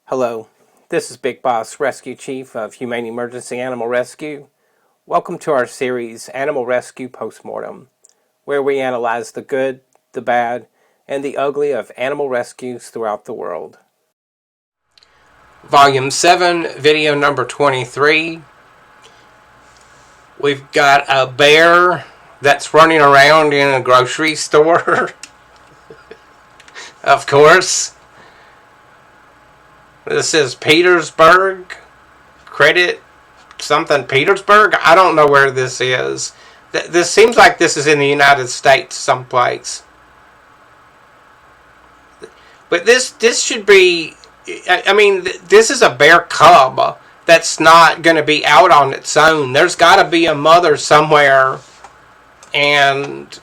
Hello, this is Big Boss Rescue Chief of Humane Emergency Animal Rescue. Welcome to our series, Animal Rescue Postmortem, where we analyze the good, the bad, and the ugly of animal rescues throughout the world. Volume 7, video number 23. We've got a bear that's running around in a grocery store. Of course. This is Petersburg. Credit something Petersburg? I don't know where this is. This seems like this is in the United States someplace. But this should be... I mean, this is a bear cub that's not going to be out on its own. There's got to be a mother somewhere. And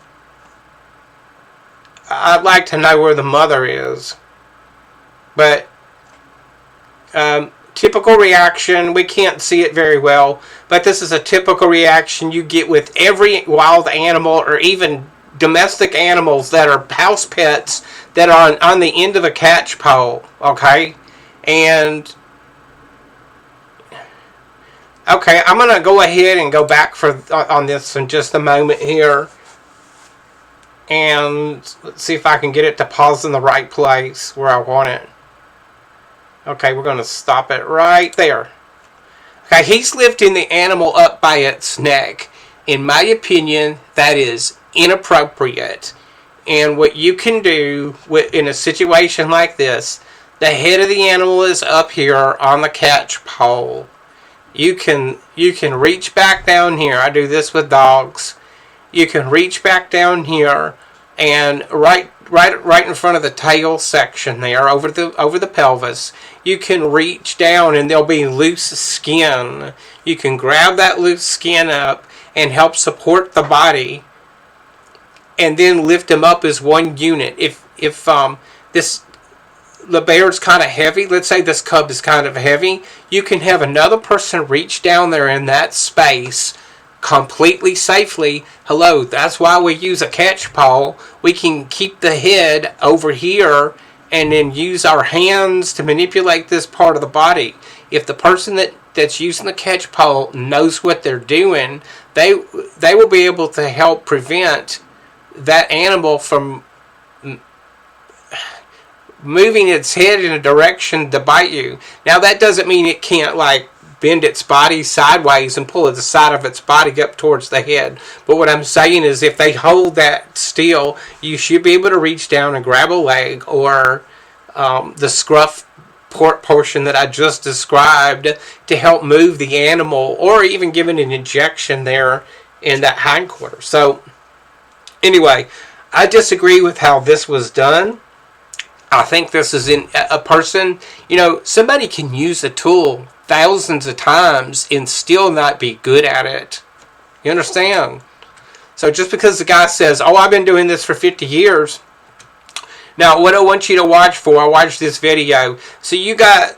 I'd like to know where the mother is. But... typical reaction, we can't see it very well, but this is a typical reaction you get with every wild animal or even domestic animals that are house pets that are on the end of a catch pole, okay? And, okay, I'm going to go ahead and go back on this in just a moment here. And let's see if I can get it to pause in the right place where I want it. Okay, we're going to stop it right there. Okay, he's lifting the animal up by its neck. In my opinion, that is inappropriate. And what you can do in a situation like this, the head of the animal is up here on the catch pole. You can reach back down here. I do this with dogs. You can reach back down here and right in front of the tail section there, over the pelvis, you can reach down and there'll be loose skin. You can grab that loose skin up and help support the body, and then lift them up as one unit. If the bear's kind of heavy, let's say this cub is kind of heavy, you can have another person reach down there in that space completely safely. Hello, that's why we use a catch pole. We can keep the head over here and then use our hands to manipulate this part of the body. If the person that's using the catch pole knows what they're doing, they will be able to help prevent that animal from moving its head in a direction to bite you. Now that doesn't mean it can't bend its body sideways and pull the side of its body up towards the head. But what I'm saying is, if they hold that still, you should be able to reach down and grab a leg or the scruff portion that I just described to help move the animal, or even give it an injection there in that hindquarter. So anyway, I disagree with how this was done. I think this is in a person, somebody can use a tool thousands of times and still not be good at it. You understand? So just because the guy says, oh, I've been doing this for 50 years. Now, what I want you to watch for, I watched this video. So you got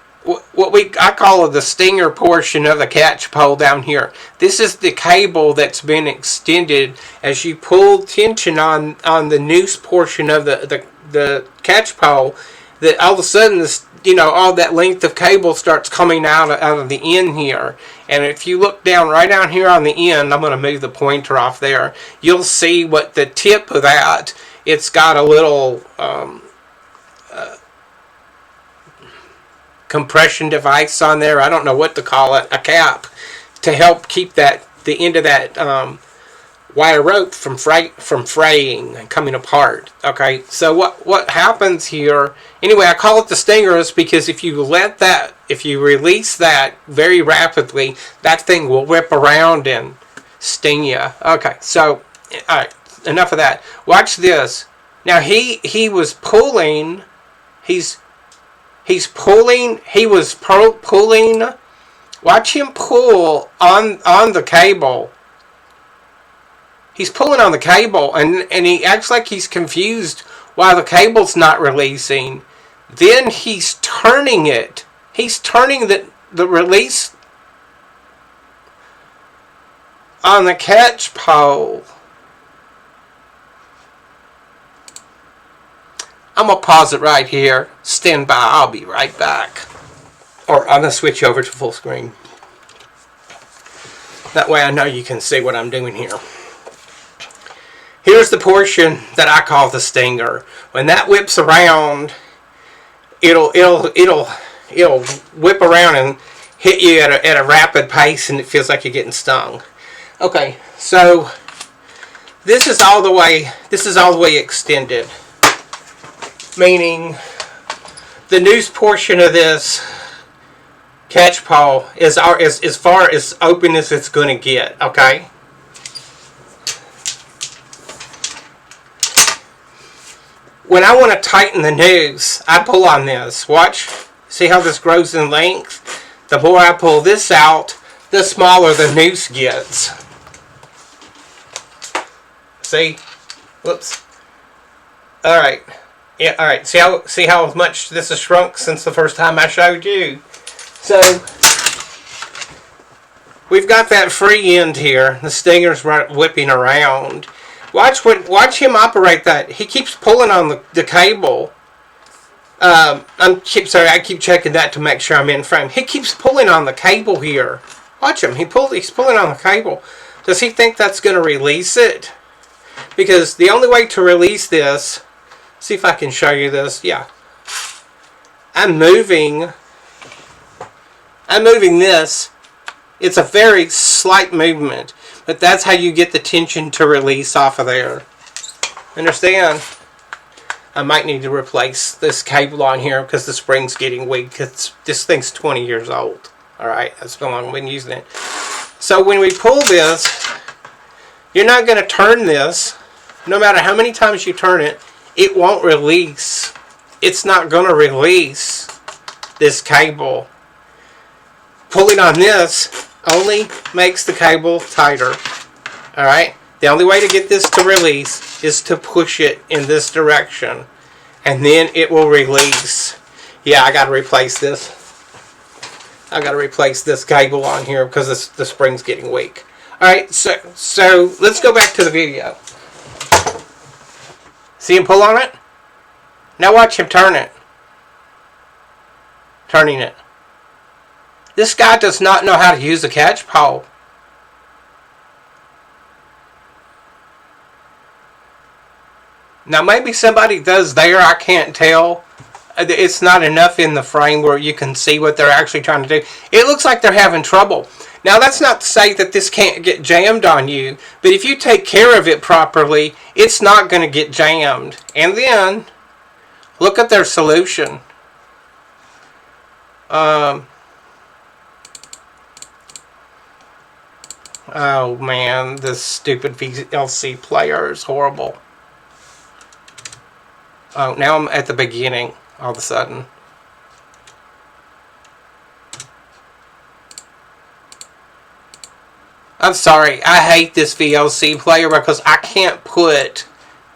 what I call the stinger portion of the catch pole down here. This is the cable that's been extended as you pull tension on the noose portion of the catch pole, that all of a sudden this, all that length of cable starts coming out of the end here. And if you look right down here on the end, I'm going to move the pointer off there, you'll see what the tip of that, it's got a little compression device on there. I don't know what to call it, a cap, to help keep the end of that wire rope from fraying and coming apart. Okay, so what happens here, anyway, I call it the stingers because if you release that very rapidly, that thing will whip around and sting you. Okay, so alright, enough of that. Watch this. Now he was pulling, he was pulling, watch him pull on the cable. He's pulling on the cable, and he acts like he's confused why the cable's not releasing. Then he's turning it. He's turning the release on the catch pole. I'm going to pause it right here. Stand by. I'll be right back. Or I'm going to switch over to full screen. That way I know you can see what I'm doing here. Here's the portion that I call the stinger. When that whips around, it'll whip around and hit you at a rapid pace, and it feels like you're getting stung. Okay, so this is all the way extended, meaning the noose portion of this catch paw is as far as open as it's going to get. Okay. When I want to tighten the noose, I pull on this. Watch. See how this grows in length? The more I pull this out, the smaller the noose gets. See? Whoops. Alright. Yeah, alright. See how much this has shrunk since the first time I showed you? So, we've got that free end here. The stinger's whipping around. Watch him operate that. He keeps pulling on the cable. I keep checking that to make sure I'm in frame. He keeps pulling on the cable here. Watch him. He's pulling on the cable. Does he think that's going to release it? Because the only way to release this, see if I can show you this. Yeah. I'm moving this. It's a very slight movement. But that's how you get the tension to release off of there. Understand? I might need to replace this cable on here because the spring's getting weak. This thing's 20 years old. Alright, that's how long I've been using it. So when we pull this, you're not going to turn this. No matter how many times you turn it, it won't release. It's not going to release this cable. Pulling on this only makes the cable tighter. Alright? The only way to get this to release is to push it in this direction. And then it will release. Yeah, I got to replace this. I got to replace this cable on here because the spring's getting weak. Alright, so let's go back to the video. See him pull on it? Now watch him turn it. Turning it. This guy does not know how to use a catch pole. Now maybe somebody does there, I can't tell. It's not enough in the frame where you can see what they're actually trying to do. It looks like they're having trouble. Now that's not to say that this can't get jammed on you, but if you take care of it properly, it's not going to get jammed. And then, look at their solution. Oh man, this stupid VLC player is horrible. Oh, now I'm at the beginning all of a sudden. I'm sorry, I hate this VLC player because I can't put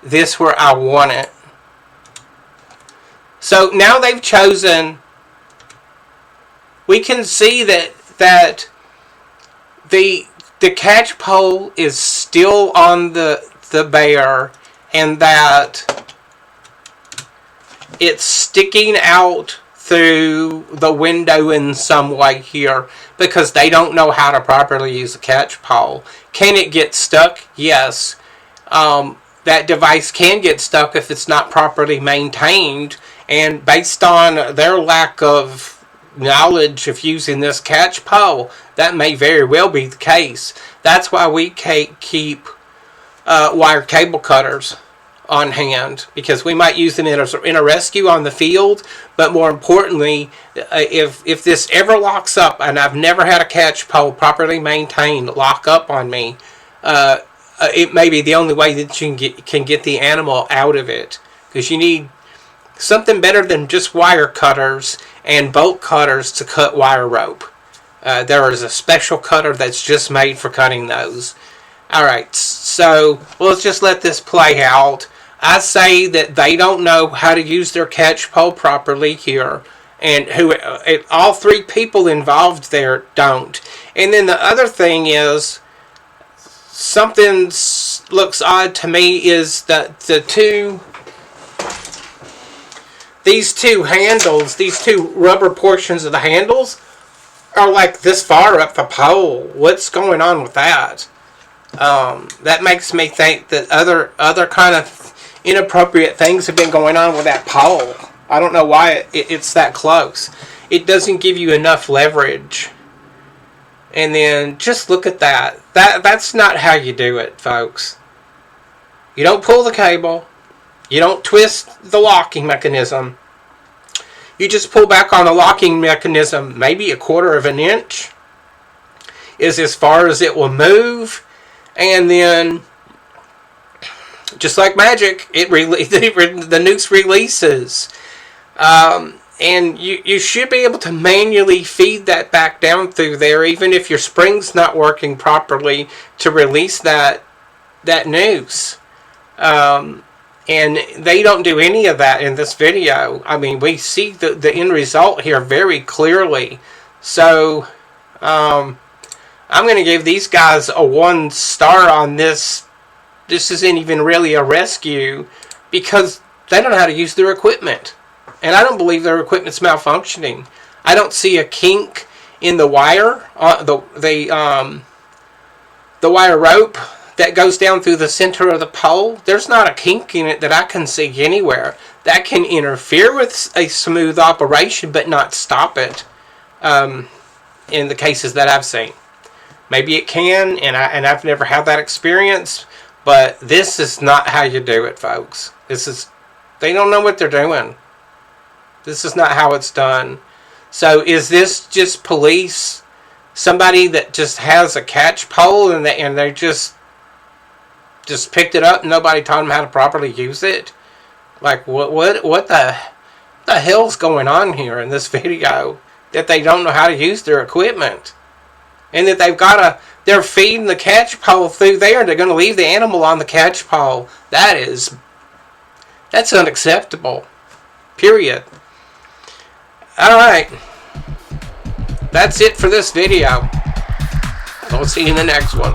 this where I want it. So now they've chosen, we can see that the catch pole is still on the bear, and that it's sticking out through the window in some way here because they don't know how to properly use a catch pole. Can it get stuck? Yes. That device can get stuck if it's not properly maintained, and based on their lack of knowledge of using this catch pole, that may very well be the case. That's why we keep wire cable cutters on hand, because we might use them in a rescue on the field, but more importantly, if this ever locks up, and I've never had a catch pole properly maintained lock up on me, it may be the only way that you can get the animal out of it, because you need something better than just wire cutters and bolt cutters to cut wire rope. There is a special cutter that's just made for cutting those. Alright, so let's just let this play out. I say that they don't know how to use their catch pole properly here, and all three people involved there don't. And then the other thing is, something looks odd to me is that the these two handles, these two rubber portions of the handles, are like this far up the pole. What's going on with that? That makes me think that other kind of inappropriate things have been going on with that pole. I don't know why it's that close. It doesn't give you enough leverage. And then just look at that. That's not how you do it, folks. You don't pull the cable. You don't twist the locking mechanism. You just pull back on the locking mechanism, maybe 1/4 of an inch is as far as it will move, and then just like magic, the noose releases. And you should be able to manually feed that back down through there, even if your spring's not working properly, to release that noose. And they don't do any of that in this video. I mean, we see the end result here very clearly. So, I'm going to give these guys a 1 star on this. This isn't even really a rescue, because they don't know how to use their equipment. And I don't believe their equipment's malfunctioning. I don't see a kink in the wire, the wire rope that goes down through the center of the pole. There's not a kink in it that I can see anywhere. That can interfere with a smooth operation, but not stop it. In the cases that I've seen, maybe it can, and I've never had that experience. But this is not how you do it, folks. They don't know what they're doing. This is not how it's done. So is this just police? Somebody that just has a catch pole and they just picked it up and nobody taught them how to properly use it? Like what the hell's going on here in this video? That they don't know how to use their equipment, and that they're feeding the catch pole through there, and they're going to leave the animal on the catch pole. That's unacceptable. Period. Alright. That's it for this video. I'll see you in the next one.